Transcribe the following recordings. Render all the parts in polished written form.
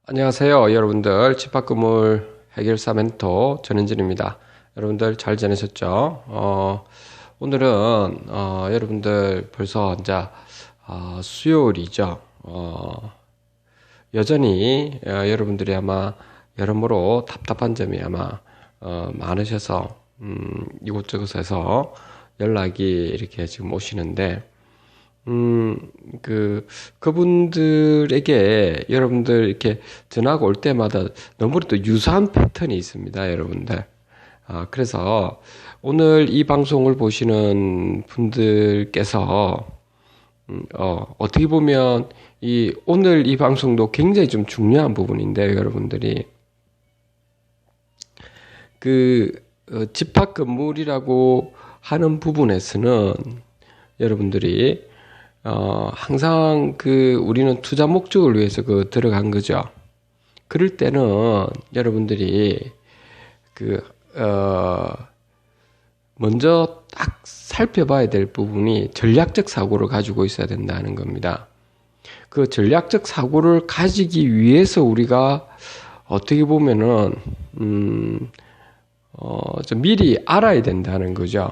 안녕하세요, 여러분들. 집합건물 해결사 멘토 전현진입니다. 여러분들 잘 지내셨죠? 오늘은 여러분들 벌써 이제 수요일이죠. 여전히 여러분들이 아마 여러모로 답답한 점이 아마 많으셔서 이곳저곳에서 연락이 이렇게 지금 오시는데 그분들에게 여러분들 이렇게 전화가 올 때마다 너무나도 유사한 패턴이 있습니다, 여러분들. 그래서 오늘 이 방송을 보시는 분들께서, 어떻게 보면 오늘 이 방송도 굉장히 좀 중요한 부분인데요, 여러분들이. 집합 건물이라고 하는 부분에서는 여러분들이 항상 우리는 투자 목적을 위해서 들어간 거죠. 그럴 때는 여러분들이 먼저 딱 살펴봐야 될 부분이 전략적 사고를 가지고 있어야 된다는 겁니다. 그 전략적 사고를 가지기 위해서 우리가 어떻게 보면은, 좀 미리 알아야 된다는 거죠.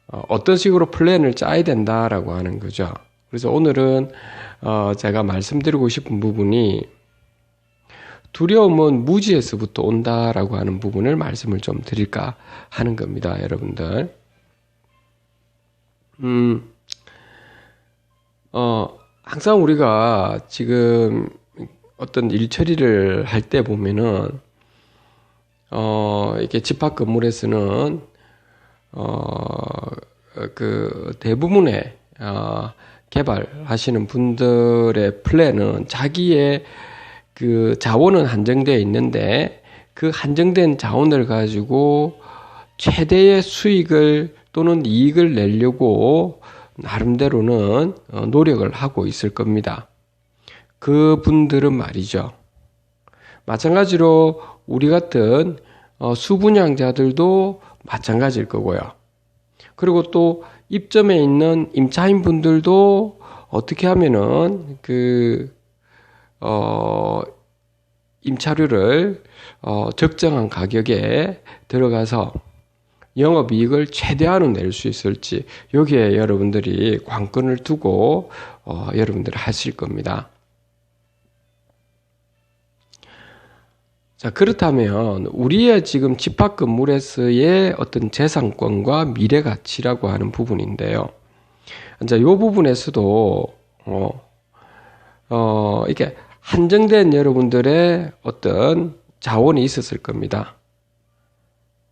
어떤 식으로 플랜을 짜야 된다라고 하는 거죠. 그래서 오늘은 제가 말씀드리고 싶은 부분이 두려움은 무지에서부터 온다라고 하는 부분을 말씀을 좀 드릴까 하는 겁니다, 여러분들. 항상 우리가 지금 어떤 일 처리를 할 때 보면은 이렇게 집합 건물에서는 대부분의 개발하시는 분들의 플랜은 자기의 자원은 한정되어 있는데 그 한정된 자원을 가지고 최대의 수익을 또는 이익을 내려고 나름대로는 노력을 하고 있을 겁니다. 그 분들은 말이죠. 마찬가지로 우리 같은 수분양자들도 마찬가지일 거고요. 그리고 또 입점에 있는 임차인 분들도 어떻게 하면은 임차료를 적정한 가격에 들어가서 영업이익을 최대한으로 낼 수 있을지 여기에 여러분들이 관건을 두고 여러분들이 하실 겁니다. 자, 그렇다면 우리의 지금 집합 건물에서의 어떤 재산권과 미래 가치라고 하는 부분인데요. 이제 이 부분에서도 이게 한정된 여러분들의 어떤 자원이 있었을 겁니다.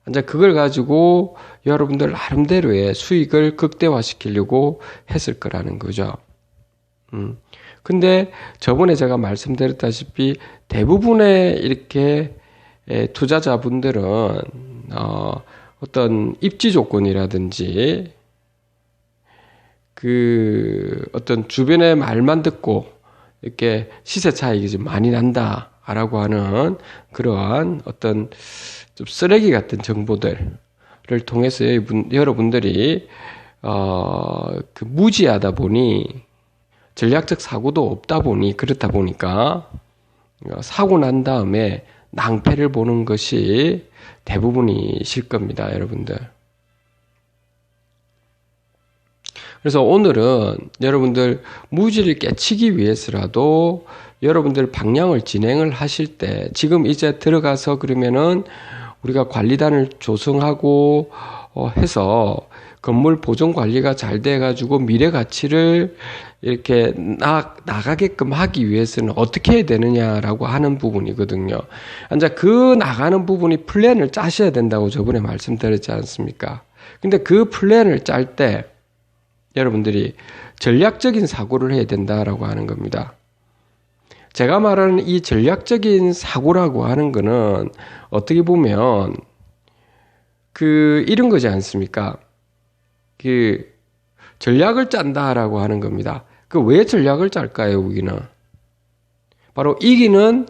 이제 그걸 가지고 여러분들 나름대로의 수익을 극대화시키려고 했을 거라는 거죠. 근데 저번에 제가 말씀드렸다시피 대부분의 이렇게 투자자분들은 어떤 입지 조건이라든지 어떤 주변의 말만 듣고 이렇게 시세 차익이 좀 많이 난다라고 하는 그러한 어떤 좀 쓰레기 같은 정보들을 통해서 여러분들이 무지하다 보니 전략적 사고도 없다 보니 그렇다 보니까 사고 난 다음에 낭패를 보는 것이 대부분이실 겁니다, 여러분들. 그래서 오늘은 여러분들 무지를 깨치기 위해서라도 여러분들 방향을 진행을 하실 때 지금 이제 들어가서 그러면은 우리가 관리단을 조성하고 해서 건물 보존 관리가 잘 돼가지고 미래 가치를 이렇게 나가게끔 하기 위해서는 어떻게 해야 되느냐라고 하는 부분이거든요. 이제 나가는 부분이 플랜을 짜셔야 된다고 저번에 말씀드렸지 않습니까? 근데 그 플랜을 짤 때 여러분들이 전략적인 사고를 해야 된다라고 하는 겁니다. 제가 말하는 이 전략적인 사고라고 하는 거는 어떻게 보면 이런 거지 않습니까? 전략을 짠다라고 하는 겁니다. 왜 전략을 짤까요, 우리는? 바로 이기는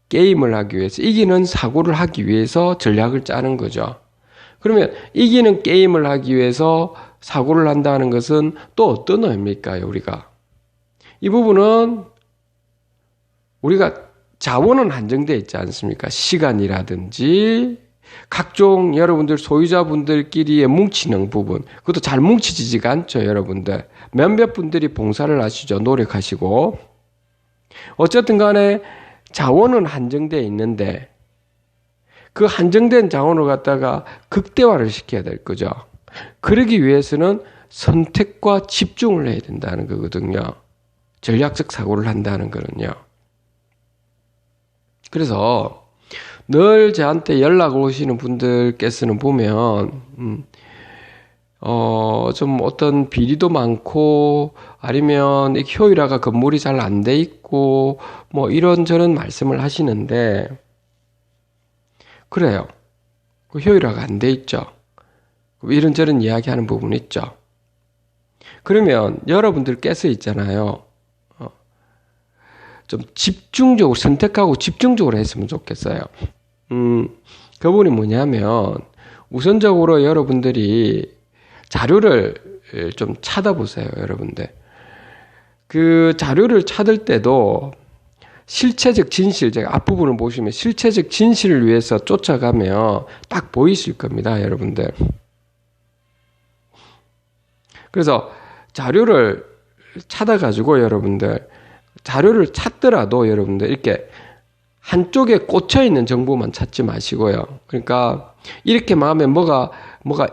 게임을 하기 위해서, 이기는 사고를 하기 위해서 전략을 짜는 거죠. 그러면 이기는 게임을 하기 위해서 사고를 한다는 것은 또 어떤 의미일까요, 우리가? 이 부분은 우리가 자원은 한정되어 있지 않습니까? 시간이라든지 각종 여러분들 소유자분들끼리의 뭉치는 부분, 그것도 잘 뭉치지가 않죠, 여러분들. 몇몇 분들이 봉사를 하시죠, 노력하시고. 어쨌든 간에 자원은 한정되어 있는데 그 한정된 자원을 갖다가 극대화를 시켜야 될 거죠. 그러기 위해서는 선택과 집중을 해야 된다는 거거든요. 전략적 사고를 한다는 거는요. 그래서 늘 저한테 연락 오시는 분들께서는 보면 좀 어떤 비리도 많고 아니면 효율화가 건물이 잘 안 돼 있고 뭐 이런저런 말씀을 하시는데 그래요. 그 효율화가 안 돼 있죠. 이런저런 이야기하는 부분이 있죠. 그러면 여러분들께서 있잖아요. 좀 집중적으로 선택하고 집중적으로 했으면 좋겠어요. 그분이 뭐냐면 우선적으로 여러분들이 자료를 좀 찾아보세요, 여러분들. 그 자료를 찾을 때도 실체적 진실, 제가 앞부분을 보시면 실체적 진실을 위해서 쫓아가면 딱 보이실 겁니다, 여러분들. 그래서 자료를 찾아가지고 여러분들, 자료를 찾더라도 여러분들 이렇게 한쪽에 꽂혀있는 정보만 찾지 마시고요. 그러니까 이렇게 하면 뭐가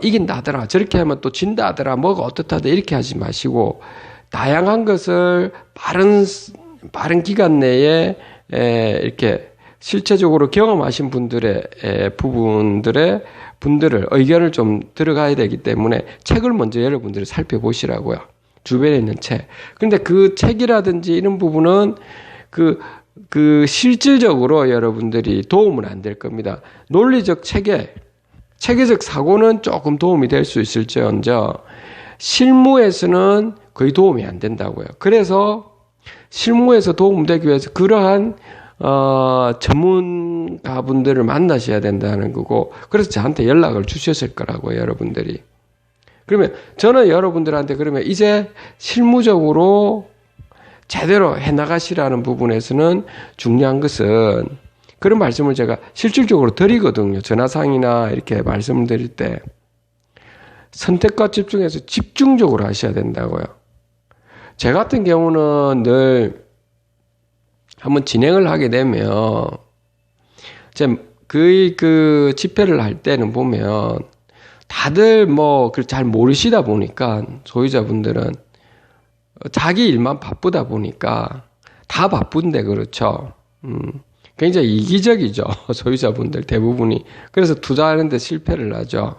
이긴다더라, 저렇게 하면 또 진다더라, 뭐가 어떻다더라 이렇게 하지 마시고 다양한 것을 빠른 기간 내에 이렇게 실체적으로 경험하신 분들의 분들을 의견을 좀 들어가야 되기 때문에 책을 먼저 여러분들이 살펴보시라고요. 주변에 있는 책. 근데 그 책이라든지 이런 부분은 그 실질적으로 여러분들이 도움은 안 될 겁니다. 논리적 체계적 사고는 조금 도움이 될 수 있을지언정 실무에서는 거의 도움이 안 된다고요. 그래서 실무에서 도움되기 위해서 그러한 전문가분들을 만나셔야 된다는 거고, 그래서 저한테 연락을 주셨을 거라고요, 여러분들이. 그러면 저는 여러분들한테 그러면 이제 실무적으로 제대로 해나가시라는 부분에서는 중요한 것은 그런 말씀을 제가 실질적으로 드리거든요. 전화상이나 이렇게 말씀을 드릴 때 선택과 집중해서 집중적으로 하셔야 된다고요. 제 같은 경우는 늘 한번 진행을 하게 되면 그 집회를 할 때는 보면 다들 뭐 잘 모르시다 보니까 소유자분들은 자기 일만 바쁘다 보니까 다 바쁜데 그렇죠. 굉장히 이기적이죠. 소유자분들 대부분이. 그래서 투자하는데 실패를 하죠.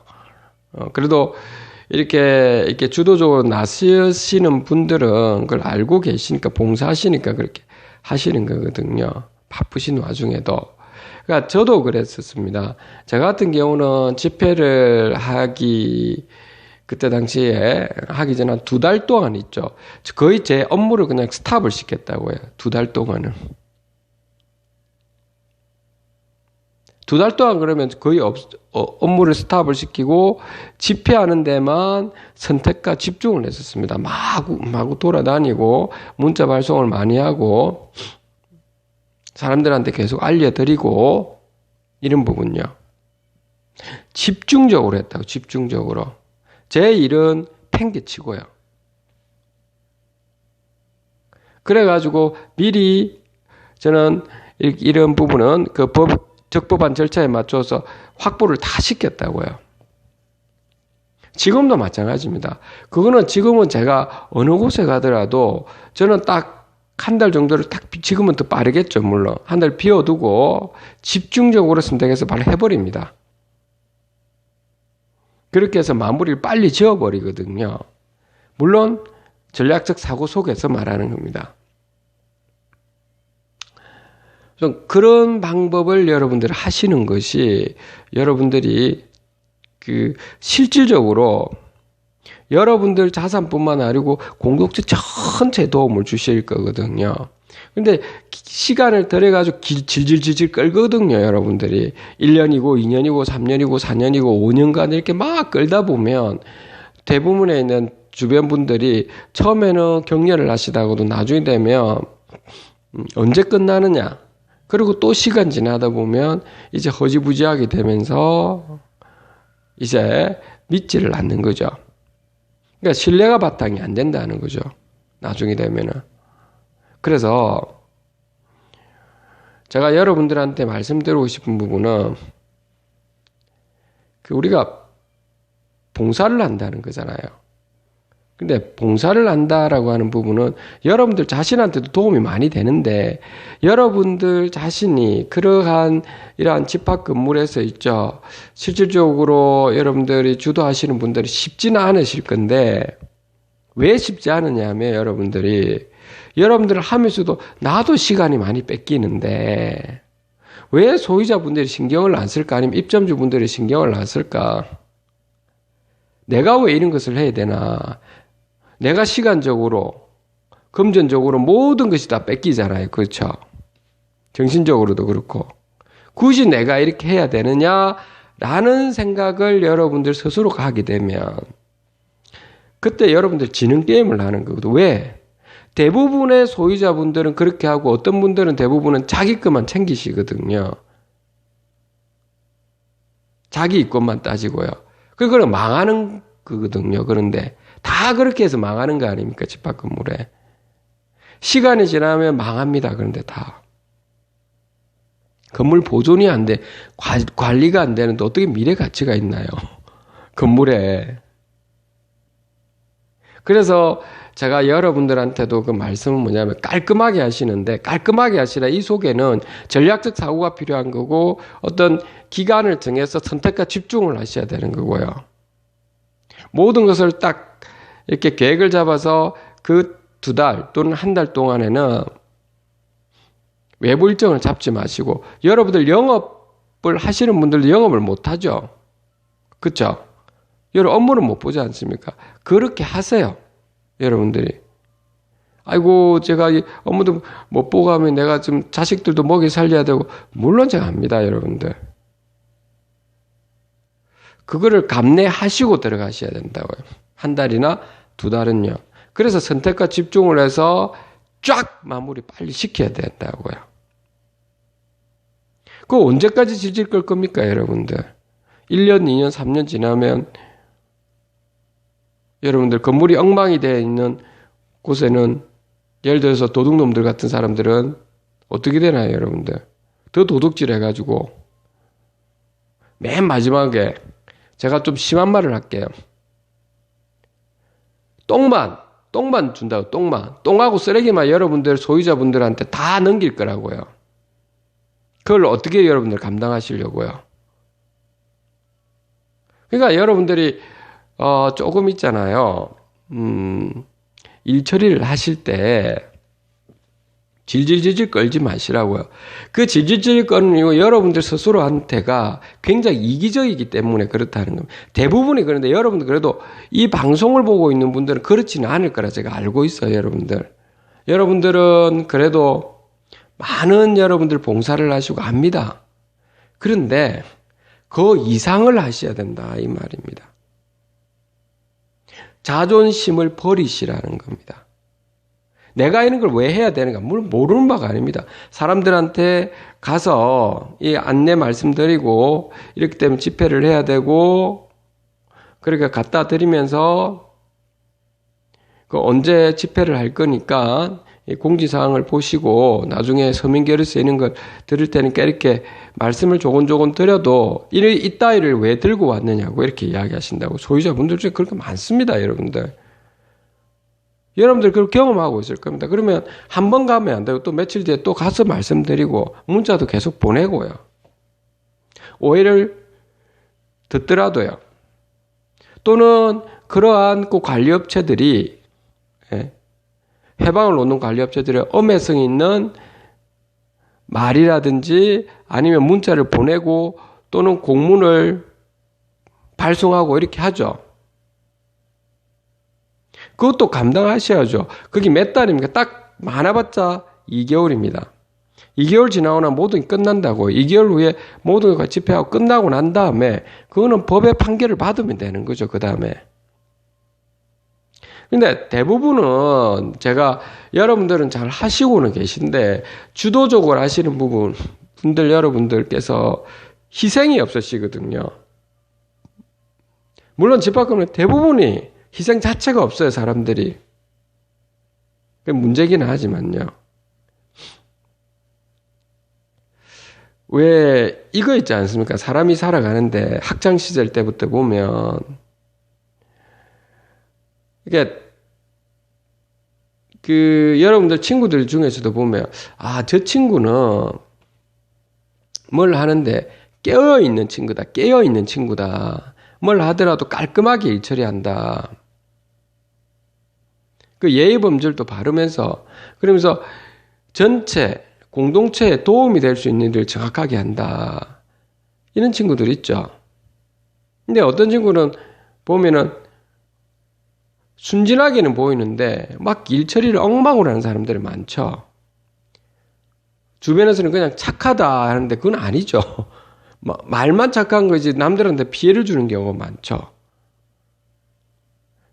그래도 이렇게 주도적으로 나서시는 분들은 그걸 알고 계시니까 봉사하시니까 그렇게 하시는 거거든요. 바쁘신 와중에도. 그러니까 저도 그랬었습니다. 저 같은 경우는 집회를 그때 당시에 하기 전에 한 2달 동안 있죠. 거의 제 업무를 그냥 스탑을 시켰다고요. 2달 동안은. 2달 동안 그러면 거의 업무를 스탑을 시키고 집회하는 데만 선택과 집중을 했었습니다. 마구 돌아다니고 문자 발송을 많이 하고 사람들한테 계속 알려드리고 이런 부분요. 집중적으로 했다고, 집중적으로. 제 일은 팽개치고요. 그래가지고 미리 저는 이런 부분은 그 적법한 절차에 맞춰서 확보를 다 시켰다고요. 지금도 마찬가지입니다. 그거는 지금은 제가 어느 곳에 가더라도 저는 딱 한 달 정도를 지금은 더 빠르겠죠, 물론. 한 달 비워두고 집중적으로 선택해서 바로 해버립니다. 그렇게 해서 마무리를 빨리 지어버리거든요. 물론 전략적 사고 속에서 말하는 겁니다. 좀 그런 방법을 여러분들이 하시는 것이 여러분들이 실질적으로 여러분들 자산뿐만 아니고 공동체 전체에 도움을 주실 거거든요. 근데 시간을 들여가지고 질질질질 끌거든요, 여러분들이. 1년이고 2년이고 3년이고 4년이고 5년간 이렇게 막 끌다 보면 대부분에 있는 주변 분들이 처음에는 격려를 하시다가도 나중에 되면 언제 끝나느냐? 그리고 또 시간 지나다 보면 이제 허지부지하게 되면서 이제 믿지를 않는 거죠. 그러니까 신뢰가 바탕이 안 된다는 거죠. 나중에 되면은. 그래서 제가 여러분들한테 말씀드리고 싶은 부분은 우리가 봉사를 한다는 거잖아요. 근데 봉사를 한다라고 하는 부분은 여러분들 자신한테도 도움이 많이 되는데 여러분들 자신이 그러한 이러한 집합 건물에서 있죠. 실질적으로 여러분들이 주도하시는 분들이 쉽지는 않으실 건데 왜 쉽지 않으냐 하면 여러분들을 하면서도 나도 시간이 많이 뺏기는데 왜 소유자분들이 신경을 안 쓸까? 아니면 입점주분들이 신경을 안 쓸까? 내가 왜 이런 것을 해야 되나? 내가 시간적으로, 금전적으로 모든 것이 다 뺏기잖아요. 그렇죠? 정신적으로도 그렇고. 굳이 내가 이렇게 해야 되느냐라는 생각을 여러분들 스스로가 하게 되면 그때 여러분들 지능 게임을 하는 거거든요. 왜? 대부분의 소유자분들은 그렇게 하고 어떤 분들은 대부분은 자기 것만 챙기시거든요. 자기 것만 따지고요. 그거는 망하는 거거든요. 그런데 다 그렇게 해서 망하는 거 아닙니까? 집합 건물에. 시간이 지나면 망합니다. 그런데 다. 건물 보존이 안 돼. 관리가 안 되는데 어떻게 미래 가치가 있나요? 건물에. 그래서 제가 여러분들한테도 그 말씀은 뭐냐면 깔끔하게 하시는데 깔끔하게 하시라 이 속에는 전략적 사고가 필요한 거고 어떤 기간을 정해서 선택과 집중을 하셔야 되는 거고요. 모든 것을 딱 이렇게 계획을 잡아서 그 2달 또는 1달 동안에는 외부 일정을 잡지 마시고 여러분들 영업을 하시는 분들도 영업을 못 하죠. 그렇죠? 여러분 업무를 못 보지 않습니까? 그렇게 하세요. 여러분들이. 아이고 제가 업무도 못 보고 하면 내가 좀 자식들도 먹이 살려야 되고 물론 제가 합니다. 여러분들. 그거를 감내하시고 들어가셔야 된다고요. 1달이나 2달은요. 그래서 선택과 집중을 해서 쫙 마무리 빨리 시켜야 된다고요. 그거 언제까지 질질 끌 겁니까 여러분들? 1년, 2년, 3년 지나면 여러분들 건물이 엉망이 되어 있는 곳에는 예를 들어서 도둑놈들 같은 사람들은 어떻게 되나요 여러분들? 더 도둑질 해가지고 맨 마지막에 제가 좀 심한 말을 할게요. 똥만 준다고 똥하고 쓰레기만 여러분들 소유자분들한테 다 넘길 거라고요. 그걸 어떻게 여러분들 감당하시려고요? 그러니까 여러분들이 조금 있잖아요. 일 처리를 하실 때 질질질질 끌지 마시라고요. 그 질질질질 끄는 이유 여러분들 스스로한테가 굉장히 이기적이기 때문에 그렇다는 겁니다. 대부분이 그런데 여러분들 그래도 이 방송을 보고 있는 분들은 그렇지는 않을 거라 제가 알고 있어요. 여러분들은 그래도 많은 여러분들 봉사를 하시고 합니다. 그런데 그 이상을 하셔야 된다 이 말입니다. 자존심을 버리시라는 겁니다. 내가 이런 걸 왜 해야 되는가? 물론 모르는 바가 아닙니다. 사람들한테 가서 이 안내 말씀드리고 이렇게 되면 집회를 해야 되고 그러니까 갖다 드리면서 그 언제 집회를 할 거니까 공지사항을 보시고 나중에 서민결의서 이런 걸 들을 테니까 이렇게 말씀을 조곤조곤 드려도 이따위를 왜 들고 왔느냐고 이렇게 이야기하신다고. 소유자분들 중에 그렇게 많습니다. 여러분들 그걸 경험하고 있을 겁니다. 그러면 한 번 가면 안 되고 또 며칠 뒤에 또 가서 말씀드리고 문자도 계속 보내고요. 오해를 듣더라도요. 또는 그러한 그 관리업체들이 해방을 놓는 관리업체들의 엄해성 있는 말이라든지 아니면 문자를 보내고 또는 공문을 발송하고 이렇게 하죠. 그것도 감당하셔야죠. 그게 몇 달입니까? 딱 많아봤자 2개월입니다. 2개월 지나고 나면 모든 게 끝난다고. 2개월 후에 모든 게 집회하고 끝나고 난 다음에 그거는 법의 판결을 받으면 되는 거죠. 그 다음에. 근데 대부분은 제가 여러분들은 잘 하시고는 계신데 주도적으로 하시는 분들 여러분들께서 희생이 없으시거든요. 물론 집 밖에는 대부분이 희생 자체가 없어요, 사람들이. 그게 문제긴 하지만요. 왜 이거 있지 않습니까? 사람이 살아가는데 학창시절 때부터 보면 이게 여러분들 친구들 중에서도 보면 저 친구는 뭘 하는데 깨어있는 친구다. 뭘 하더라도 깔끔하게 일 처리한다. 그 예의 범절도 바르면서 그러면서 전체 공동체에 도움이 될 수 있는 일을 정확하게 한다. 이런 친구들 있죠. 근데 어떤 친구는 보면은 순진하게는 보이는데 막 일 처리를 엉망으로 하는 사람들이 많죠. 주변에서는 그냥 착하다 하는데 그건 아니죠. 말만 착한 거지 남들한테 피해를 주는 경우가 많죠.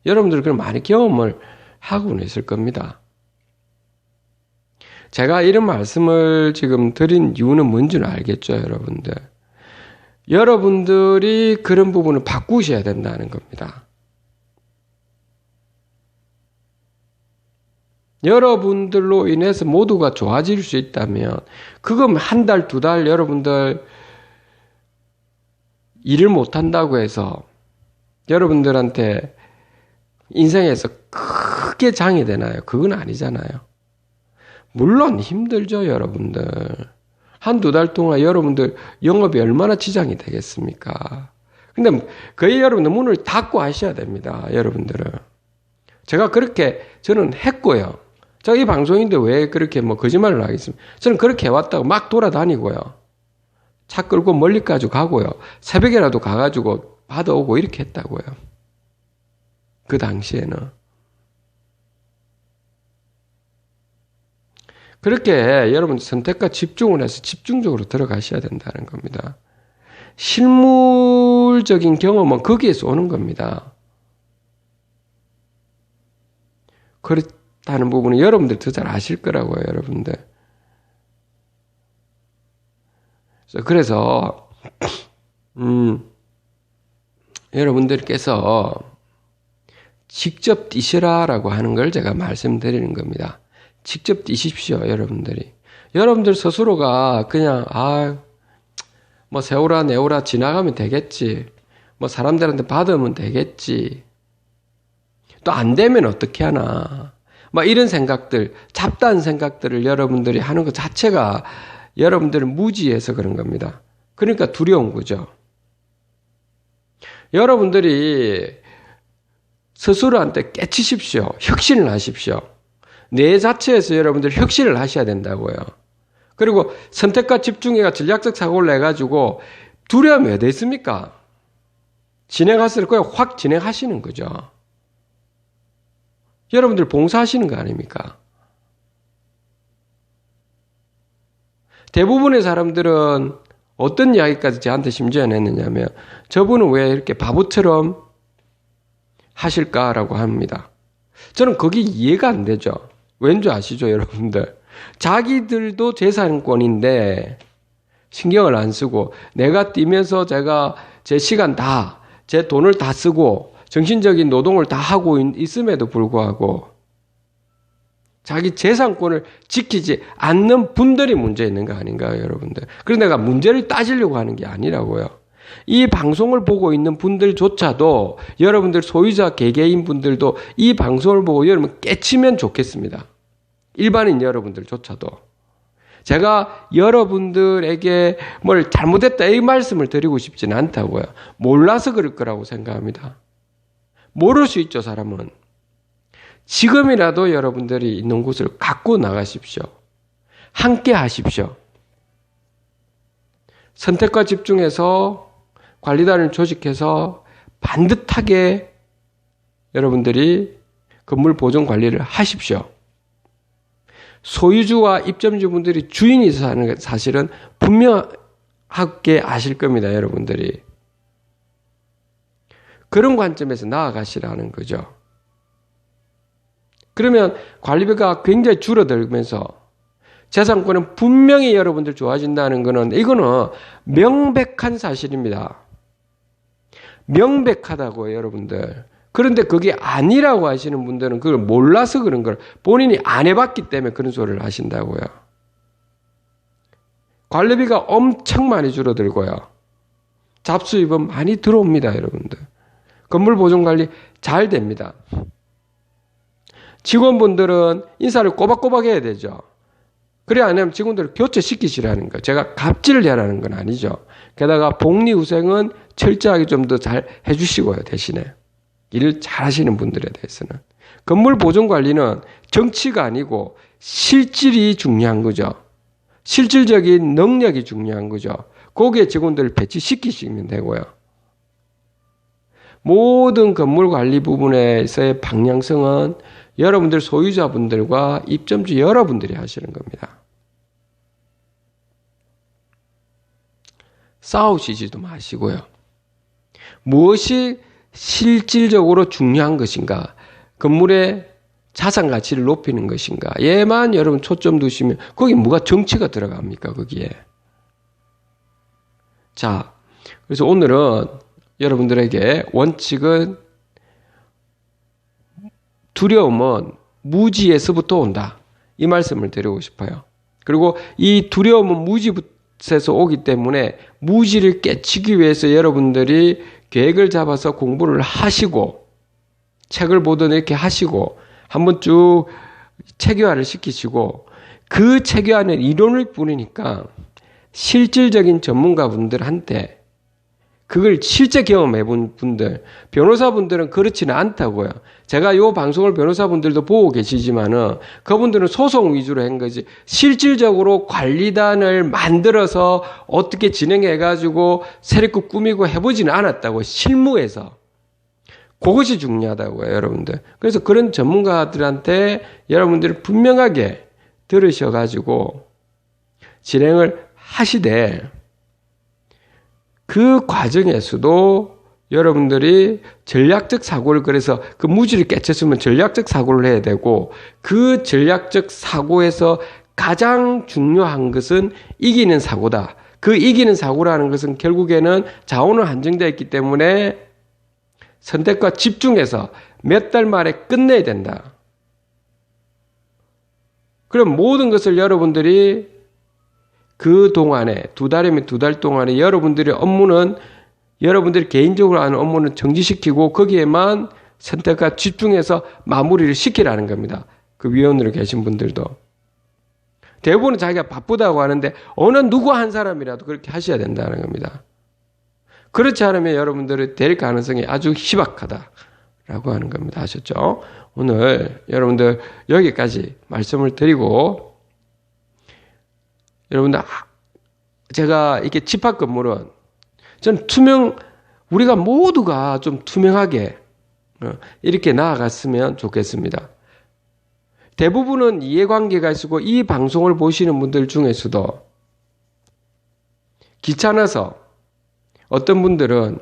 여러분들 그런 많이 경험을 하고는 있을 겁니다. 제가 이런 말씀을 지금 드린 이유는 뭔지는 알겠죠, 여러분들. 여러분들이 그런 부분을 바꾸셔야 된다는 겁니다. 여러분들로 인해서 모두가 좋아질 수 있다면 그건 한 달, 두 달 여러분들 일을 못한다고 해서 여러분들한테 인생에서 크게 장애되나요? 그건 아니잖아요. 물론 힘들죠, 여러분들. 한두 달 동안 여러분들 영업이 얼마나 지장이 되겠습니까? 근데 거의 여러분들 문을 닫고 하셔야 됩니다, 여러분들은. 제가 그렇게 저는 했고요. 제가 이 방송인데 왜 그렇게 거짓말을 하겠습니까? 저는 그렇게 해왔다고 막 돌아다니고요. 차 끌고 멀리까지 가고요. 새벽에라도 가가지고 받아오고 이렇게 했다고요. 그 당시에는. 그렇게 여러분 선택과 집중을 해서 집중적으로 들어가셔야 된다는 겁니다. 실물적인 경험은 거기에서 오는 겁니다. 그렇다는 부분은 여러분들 더 잘 아실 거라고요, 여러분들. 그래서 여러분들께서 직접 뛰시라라고 하는 걸 제가 말씀드리는 겁니다. 직접 뛰십시오, 여러분들이. 여러분들 스스로가 그냥 세우라 내오라 지나가면 되겠지. 사람들한테 받으면 되겠지. 또 안 되면 어떻게 하나. 이런 생각들, 잡다한 생각들을 여러분들이 하는 것 자체가 여러분들을 무지해서 그런 겁니다. 그러니까 두려운 거죠. 여러분들이 스스로한테 깨치십시오. 혁신을 하십시오. 뇌 자체에서 여러분들 혁신을 하셔야 된다고요. 그리고 선택과 집중해가 전략적 사고를 내가지고 두려움이 왜 됐습니까? 진행하실 거예요. 확 진행하시는 거죠. 여러분들 봉사하시는 거 아닙니까? 대부분의 사람들은 어떤 이야기까지 저한테 심지어 냈느냐면 저분은 왜 이렇게 바보처럼 하실까라고 합니다. 저는 그게 이해가 안 되죠. 왠지 아시죠, 여러분들? 자기들도 재산권인데 신경을 안 쓰고 내가 뛰면서 제가 제 시간 다, 제 돈을 다 쓰고 정신적인 노동을 다 하고 있음에도 불구하고 자기 재산권을 지키지 않는 분들이 문제 있는 거 아닌가요, 여러분들? 그래서 내가 문제를 따지려고 하는 게 아니라고요. 이 방송을 보고 있는 분들조차도 여러분들 소유자 개개인 분들도 이 방송을 보고 여러분 깨치면 좋겠습니다. 일반인 여러분들조차도. 제가 여러분들에게 뭘 잘못했다 이 말씀을 드리고 싶지는 않다고요. 몰라서 그럴 거라고 생각합니다. 모를 수 있죠, 사람은. 지금이라도 여러분들이 있는 곳을 갖고 나가십시오. 함께 하십시오. 선택과 집중해서 관리단을 조직해서 반듯하게 여러분들이 건물 보존 관리를 하십시오. 소유주와 입점주분들이 주인이 사는 사실은 분명하게 아실 겁니다, 여러분들이. 그런 관점에서 나아가시라는 거죠. 그러면 관리비가 굉장히 줄어들면서 재산권은 분명히 여러분들 좋아진다는 거는 이거는 명백한 사실입니다. 명백하다고요, 여러분들. 그런데 그게 아니라고 하시는 분들은 그걸 몰라서 그런 걸 본인이 안 해봤기 때문에 그런 소리를 하신다고요. 관리비가 엄청 많이 줄어들고요. 잡수입은 많이 들어옵니다, 여러분들. 건물 보존 관리 잘 됩니다. 직원분들은 인사를 꼬박꼬박 해야 되죠. 그래 안 하면 직원들을 교체시키시라는 거. 제가 갑질을 해라는 건 아니죠. 게다가 복리후생은 철저하게 좀 더 잘 해주시고요, 대신에. 일을 잘 하시는 분들에 대해서는. 건물 보존 관리는 정치가 아니고 실질이 중요한 거죠. 실질적인 능력이 중요한 거죠. 거기에 직원들을 배치시키시면 되고요. 모든 건물 관리 부분에서의 방향성은 여러분들 소유자분들과 입점주 여러분들이 하시는 겁니다. 싸우시지도 마시고요. 무엇이 실질적으로 중요한 것인가? 건물의 자산 가치를 높이는 것인가? 얘만 여러분 초점 두시면 거기 뭐가 정치가 들어갑니까? 거기에. 자, 그래서 오늘은 여러분들에게 원칙은 두려움은 무지에서부터 온다. 이 말씀을 드리고 싶어요. 그리고 이 두려움은 무지에서 오기 때문에 무지를 깨치기 위해서 여러분들이 계획을 잡아서 공부를 하시고 책을 보든 이렇게 하시고 한번 쭉 체계화를 시키시고 그 체계화는 이론일 뿐이니까 실질적인 전문가분들한테 그걸 실제 경험해본 분들, 변호사분들은 그렇지는 않다고요. 제가 이 방송을 변호사분들도 보고 계시지만은 그분들은 소송 위주로 한 거지 실질적으로 관리단을 만들어서 어떻게 진행해가지고 세력국 꾸미고 해보지는 않았다고 실무에서. 그것이 중요하다고요, 여러분들. 그래서 그런 전문가들한테 여러분들이 분명하게 들으셔가지고 진행을 하시되 그 과정에서도 여러분들이 전략적 사고를 그래서 그 무지를 깨쳤으면 전략적 사고를 해야 되고 그 전략적 사고에서 가장 중요한 것은 이기는 사고다. 그 이기는 사고라는 것은 결국에는 자원은 한정되어 있기 때문에 선택과 집중해서 몇 달 만에 끝내야 된다. 그럼 모든 것을 여러분들이 그 동안에 2달이면 2달 동안에 여러분들의 업무는 여러분들이 개인적으로 하는 업무는 정지시키고 거기에만 선택과 집중해서 마무리를 시키라는 겁니다. 그 위원으로 계신 분들도. 대부분은 자기가 바쁘다고 하는데 어느 누구 한 사람이라도 그렇게 하셔야 된다는 겁니다. 그렇지 않으면 여러분들이 될 가능성이 아주 희박하다라고 하는 겁니다. 아셨죠? 오늘 여러분들 여기까지 말씀을 드리고 여러분들 제가 이렇게 집합 건물은 전 우리가 모두가 좀 투명하게 이렇게 나아갔으면 좋겠습니다. 대부분은 이해관계가 있고 이 방송을 보시는 분들 중에서도 귀찮아서 어떤 분들은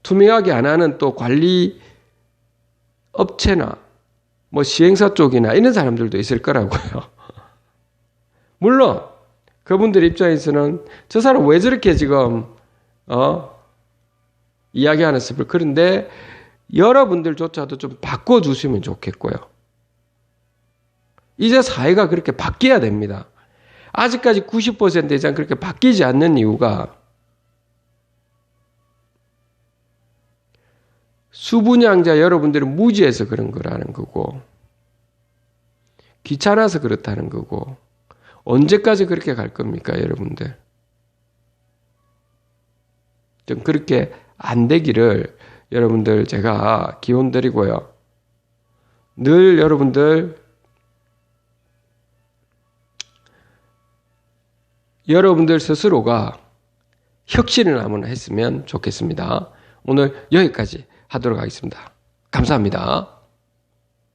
투명하게 안 하는 또 관리 업체나 뭐 시행사 쪽이나 이런 사람들도 있을 거라고요. 물론 그분들 입장에서는 저 사람 왜 저렇게 지금 이야기하는 습을 그런데 여러분들조차도 좀 바꿔주시면 좋겠고요. 이제 사회가 그렇게 바뀌어야 됩니다. 아직까지 90% 이상 그렇게 바뀌지 않는 이유가 수분양자 여러분들은 무지해서 그런 거라는 거고 귀찮아서 그렇다는 거고 언제까지 그렇게 갈 겁니까, 여러분들? 좀 그렇게 안 되기를 여러분들 제가 기원 드리고요. 늘 여러분들 스스로가 혁신을 한번 했으면 좋겠습니다. 오늘 여기까지 하도록 하겠습니다. 감사합니다.